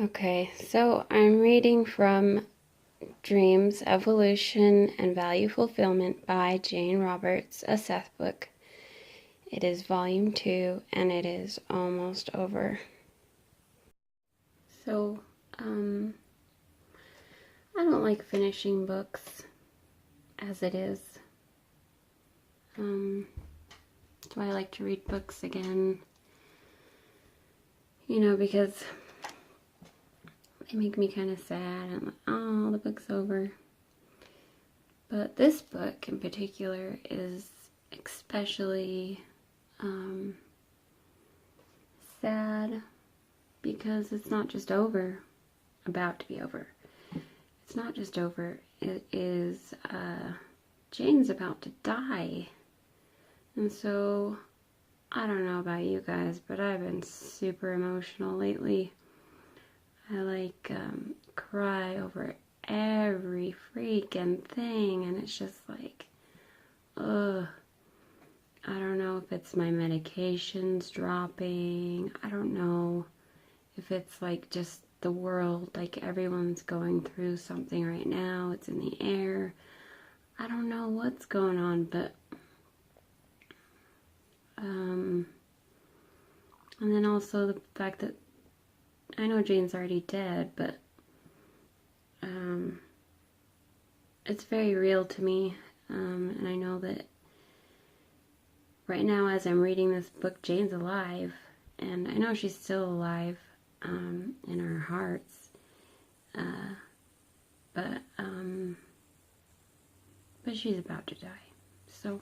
Okay, so I'm reading from Dreams, Evolution, and Value Fulfillment by Jane Roberts, a Seth book. It is volume 2, and it is almost over. So, I don't like finishing books as it is. That's why I like to read books again. Because they make me kind of sad. I'm like, oh, the book's over. But this book in particular is especially sad because it's not just over, about to be over. It's not just over, it is, Jane's about to die. And so, I don't know about you guys, but I've been super emotional lately. I cry over every freaking thing, and it's just like, ugh. I don't know if it's my medications dropping. I don't know if it's like just the world, like everyone's going through something right now. It's in the air. I don't know what's going on, but and then also the fact that I know Jane's already dead, but it's very real to me, and I know that right now as I'm reading this book, Jane's alive, and I know she's still alive in our hearts, but she's about to die. So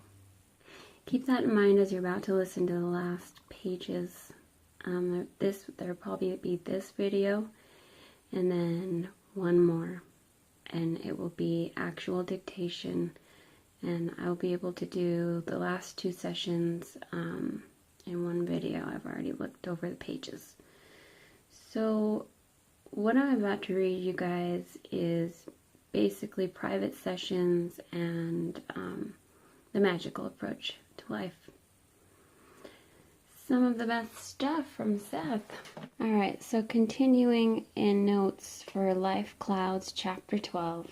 keep that in mind as you're about to listen to the last pages. There'll probably be this video and then one more, and it will be actual dictation, and I'll be able to do the last 2 sessions in one video. I've already looked over the pages. So what I'm about to read you guys is basically private sessions and the magical approach to life. Some of the best stuff from Seth. Alright, so continuing in notes for Life Clouds, Chapter 12.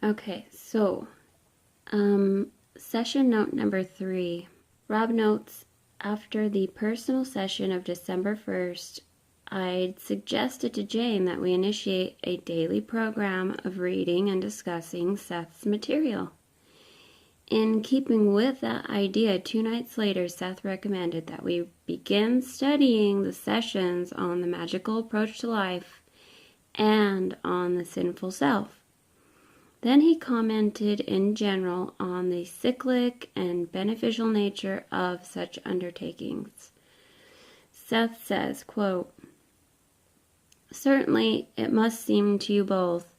Okay, so, session note number 3. Rob notes, after the personal session of December 1st, I'd suggested to Jane that we initiate a daily program of reading and discussing Seth's material. In keeping with that idea, 2 nights later, Seth recommended that we begin studying the sessions on the magical approach to life and on the sinful self. Then he commented in general on the cyclic and beneficial nature of such undertakings. Seth says, quote, "Certainly it must seem to you both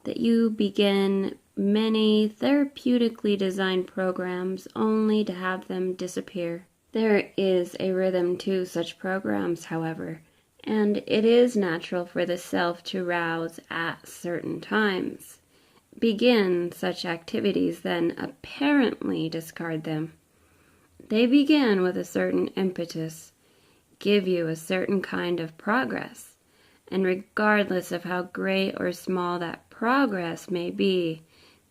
that you begin many therapeutically designed programs only to have them disappear. There is a rhythm to such programs, however, and it is natural for the self to rouse at certain times. Begin such activities, then apparently discard them. They begin with a certain impetus, give you a certain kind of progress, and regardless of how great or small that progress may be,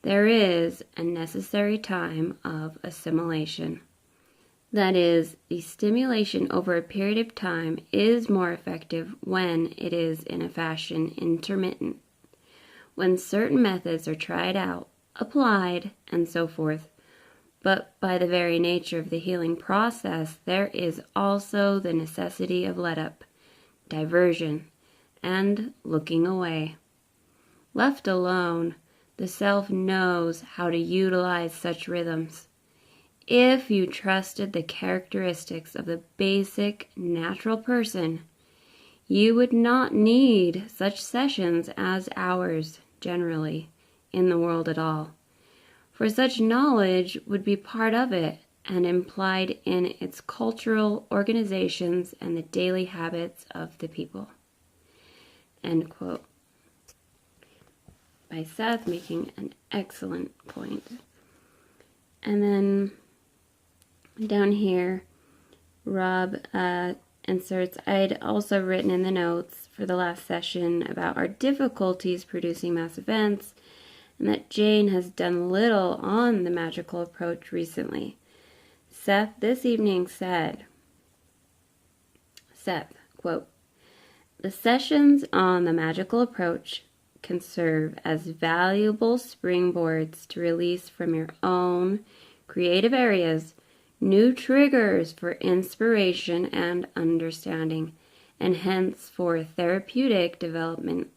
there is a necessary time of assimilation. That is, the stimulation over a period of time is more effective when it is in a fashion intermittent, when certain methods are tried out, applied, and so forth. But by the very nature of the healing process, there is also the necessity of let-up, diversion, and looking away. Left alone, the self knows how to utilize such rhythms. If you trusted the characteristics of the basic natural person, you would not need such sessions as ours, generally, in the world at all. For such knowledge would be part of it and implied in its cultural organizations and the daily habits of the people." End quote. By Seth, making an excellent point. And then down here, Rob inserts. I'd also written in the notes for the last session about our difficulties producing mass events, and that Jane has done little on the magical approach recently. Seth this evening said, quote, "The sessions on the magical approach can serve as valuable springboards to release from your own creative areas new triggers for inspiration and understanding, and hence for therapeutic development.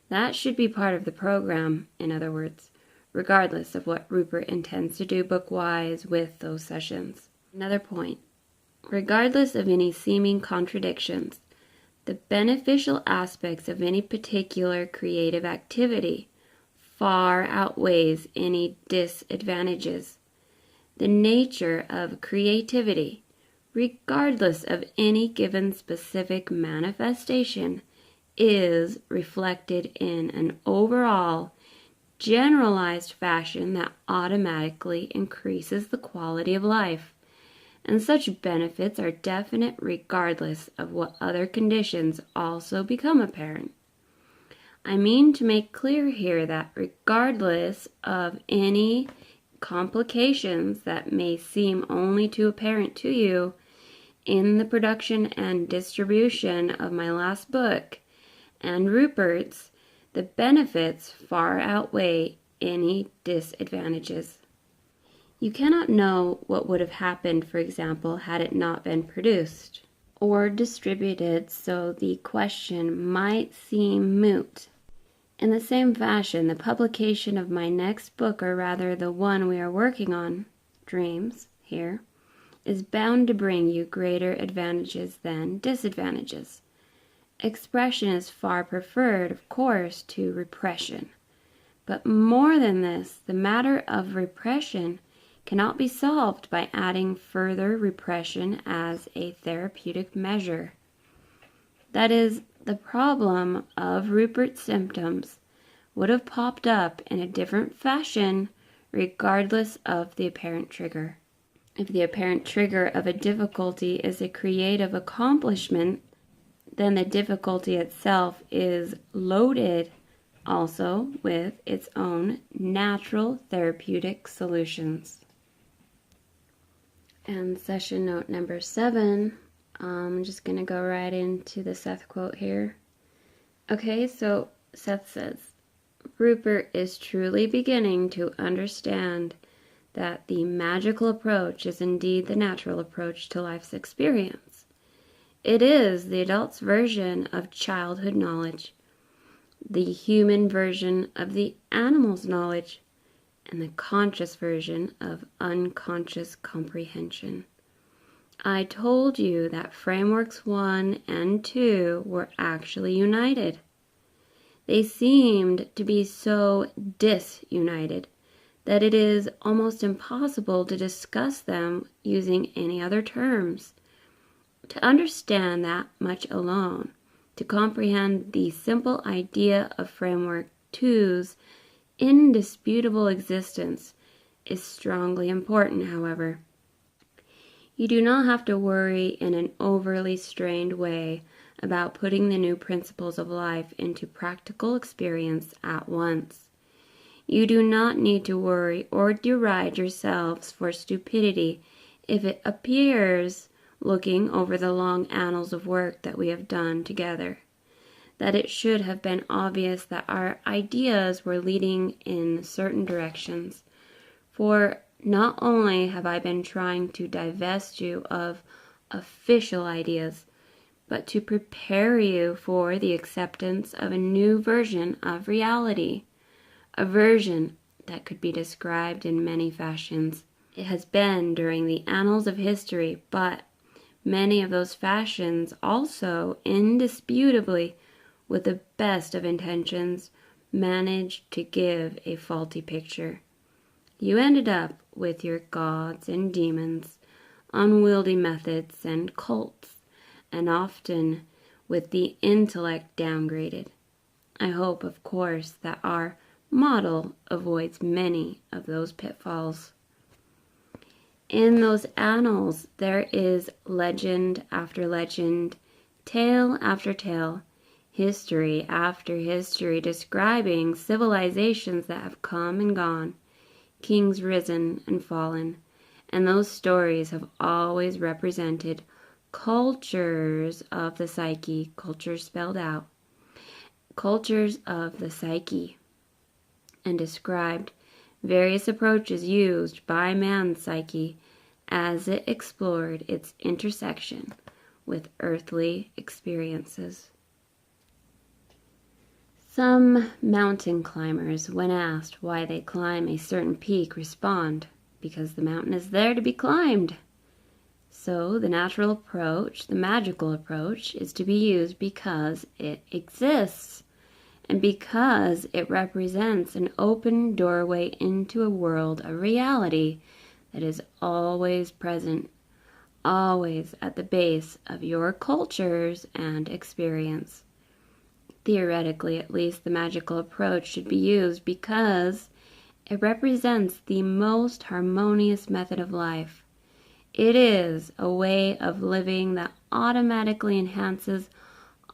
That should be part of the program, in other words, regardless of what Rupert intends to do book-wise with those sessions." Another point, regardless of any seeming contradictions, the beneficial aspects of any particular creative activity far outweighs any disadvantages. The nature of creativity, regardless of any given specific manifestation, is reflected in an overall, generalized fashion that automatically increases the quality of life, and such benefits are definite regardless of what other conditions also become apparent. I mean to make clear here that regardless of any complications that may seem only too apparent to you in the production and distribution of my last book and Rupert's, the benefits far outweigh any disadvantages. You cannot know what would have happened, for example, had it not been produced or distributed, so the question might seem moot. In the same fashion, the publication of my next book, or rather the one we are working on, Dreams, here, is bound to bring you greater advantages than disadvantages. Expression is far preferred, of course, to repression. But more than this, the matter of repression cannot be solved by adding further repression as a therapeutic measure. That is, the problem of Rupert's symptoms would have popped up in a different fashion regardless of the apparent trigger. If the apparent trigger of a difficulty is a creative accomplishment, then the difficulty itself is loaded also with its own natural therapeutic solutions. And session note number 7, I'm just going to go right into the Seth quote here. Okay, so Seth says, "Rupert is truly beginning to understand that the magical approach is indeed the natural approach to life's experience. It is the adult's version of childhood knowledge, the human version of the animal's knowledge, and the conscious version of unconscious comprehension. I told you that frameworks 1 and 2 were actually united. They seemed to be so disunited that it is almost impossible to discuss them using any other terms. To understand that much alone, to comprehend the simple idea of framework 2's indisputable existence, is strongly important, however. You do not have to worry in an overly strained way about putting the new principles of life into practical experience at once. You do not need to worry or deride yourselves for stupidity if it appears, looking over the long annals of work that we have done together, that it should have been obvious that our ideas were leading in certain directions. For not only have I been trying to divest you of official ideas, but to prepare you for the acceptance of a new version of reality, a version that could be described in many fashions. It has been during the annals of history, but many of those fashions also, indisputably, with the best of intentions, managed to give a faulty picture. You ended up with your gods and demons, unwieldy methods and cults, and often with the intellect downgraded. I hope, of course, that our model avoids many of those pitfalls. In those annals, there is legend after legend, tale after tale, history after history describing civilizations that have come and gone, kings risen and fallen, and those stories have always represented cultures of the psyche, cultures spelled out, cultures of the psyche, and described various approaches used by man's psyche as it explored its intersection with earthly experiences. Some mountain climbers, when asked why they climb a certain peak, respond, because the mountain is there to be climbed. So the natural approach, the magical approach, is to be used because it exists, and because it represents an open doorway into a world of reality that is always present, always at the base of your cultures and experience. Theoretically, at least, the magical approach should be used because it represents the most harmonious method of life. It is a way of living that automatically enhances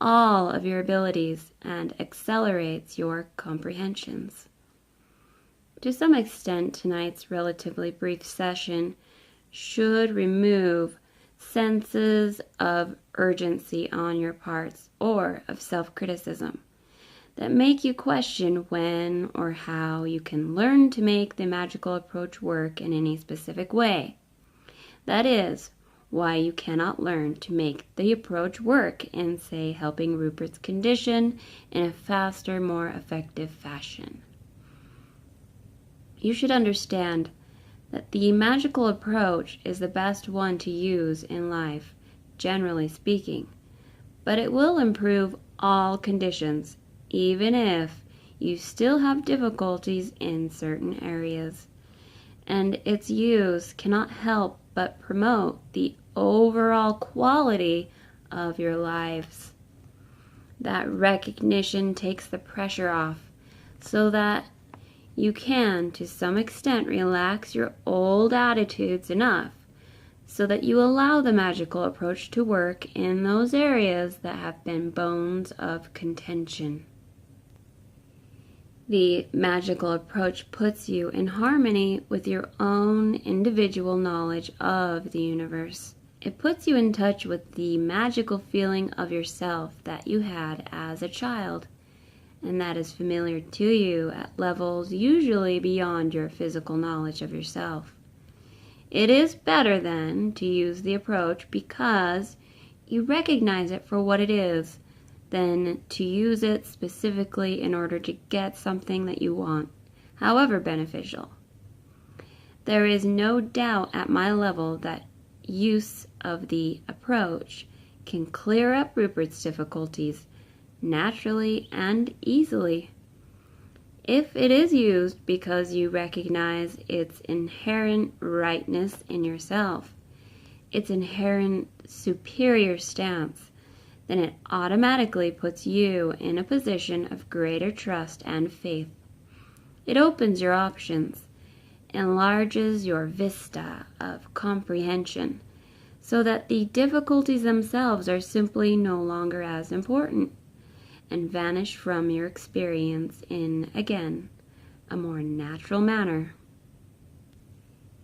all of your abilities and accelerates your comprehensions. To some extent, tonight's relatively brief session should remove senses of urgency on your parts or of self-criticism that make you question when or how you can learn to make the magical approach work in any specific way. That is, why you cannot learn to make the approach work in, say, helping Rupert's condition in a faster, more effective fashion. You should understand that the magical approach is the best one to use in life, generally speaking, but it will improve all conditions, even if you still have difficulties in certain areas, and its use cannot help but promote the overall quality of your lives. That recognition takes the pressure off so that you can, to some extent, relax your old attitudes enough so that you allow the magical approach to work in those areas that have been bones of contention. The magical approach puts you in harmony with your own individual knowledge of the universe. It puts you in touch with the magical feeling of yourself that you had as a child, and that is familiar to you at levels usually beyond your physical knowledge of yourself. It is better, then, to use the approach because you recognize it for what it is, than to use it specifically in order to get something that you want, however beneficial. There is no doubt at my level that use of the approach can clear up Rupert's difficulties naturally and easily. If it is used because you recognize its inherent rightness in yourself, its inherent superior stance, then it automatically puts you in a position of greater trust and faith. It opens your options, enlarges your vista of comprehension, so that the difficulties themselves are simply no longer as important, and vanish from your experience in, again, a more natural manner.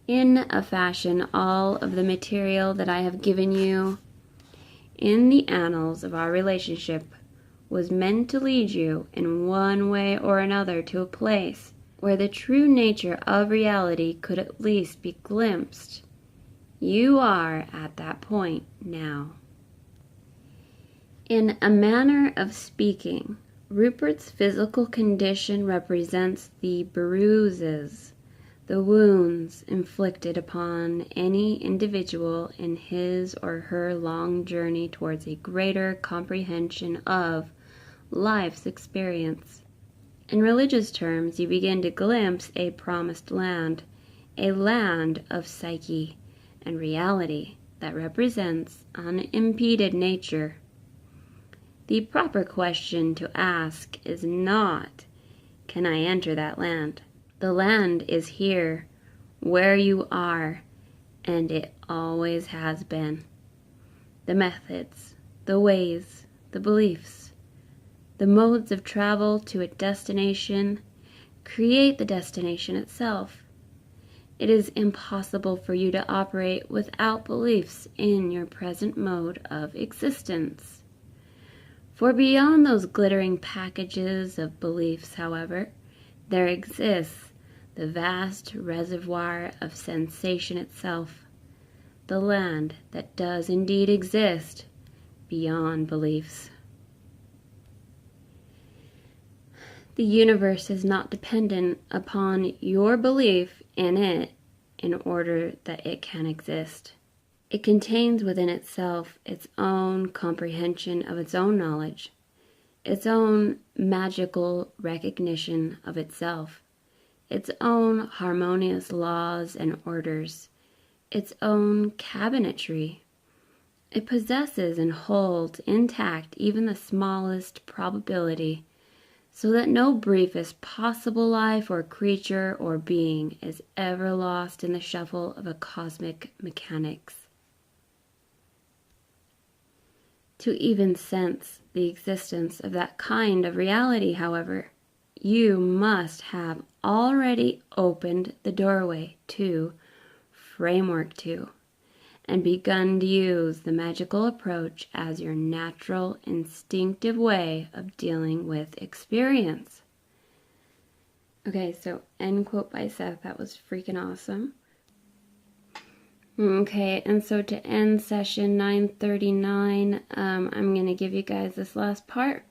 In a fashion, all of the material that I have given you in the annals of our relationship was meant to lead you in one way or another to a place where the true nature of reality could at least be glimpsed. You are at that point now. In a manner of speaking, Rupert's physical condition represents the bruises, the wounds inflicted upon any individual in his or her long journey towards a greater comprehension of life's experience. In religious terms, you begin to glimpse a promised land, a land of psyche and reality that represents unimpeded nature. The proper question to ask is not, can I enter that land? The land is here, where you are, and it always has been. The methods, the ways, the beliefs, the modes of travel to a destination create the destination itself. It is impossible for you to operate without beliefs in your present mode of existence. For beyond those glittering packages of beliefs, however, there exists the vast reservoir of sensation itself, the land that does indeed exist beyond beliefs. The universe is not dependent upon your belief in it in order that it can exist. It contains within itself its own comprehension of its own knowledge, its own magical recognition of itself, its own harmonious laws and orders, its own cabinetry. It possesses and holds intact even the smallest probability, so that no briefest possible life or creature or being is ever lost in the shuffle of a cosmic mechanics. To even sense the existence of that kind of reality, however, you must have already opened the doorway to, framework to, and begun to use the magical approach as your natural, instinctive way of dealing with experience. Okay, so end quote by Seth. That was freaking awesome. Okay, and so to end session 939, I'm going to give you guys this last part.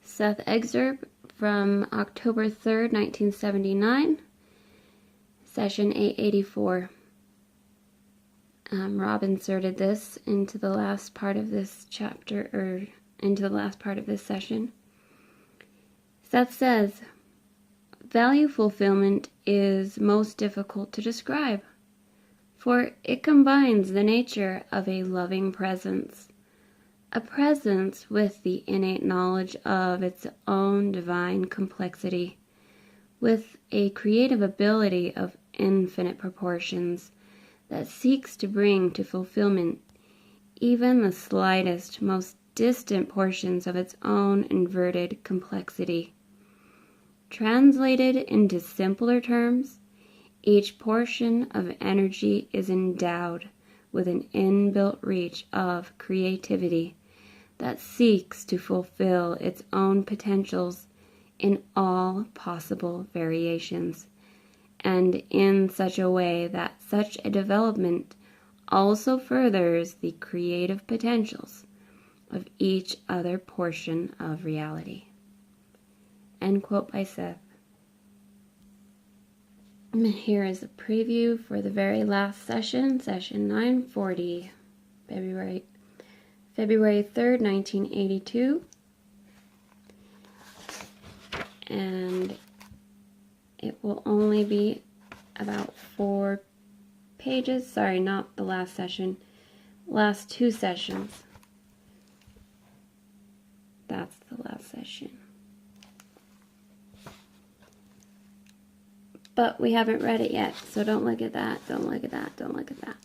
Seth excerpt from October 3rd, 1979, session 884. Rob inserted this into the last part of this chapter, or into the last part of this session. Seth says, value fulfillment is most difficult to describe, for it combines the nature of a loving presence, a presence with the innate knowledge of its own divine complexity, with a creative ability of infinite proportions, that seeks to bring to fulfillment even the slightest, most distant portions of its own inverted complexity. Translated into simpler terms, each portion of energy is endowed with an inbuilt reach of creativity that seeks to fulfill its own potentials in all possible variations, and in such a way that such a development also furthers the creative potentials of each other portion of reality. End quote by Seth. And here is a preview for the very last session, session 940, February 3rd, 1982. And it will only be about 4 pages. Sorry, not the last session. Last 2 sessions. That's the last session. But we haven't read it yet, so don't look at that, don't look at that, don't look at that.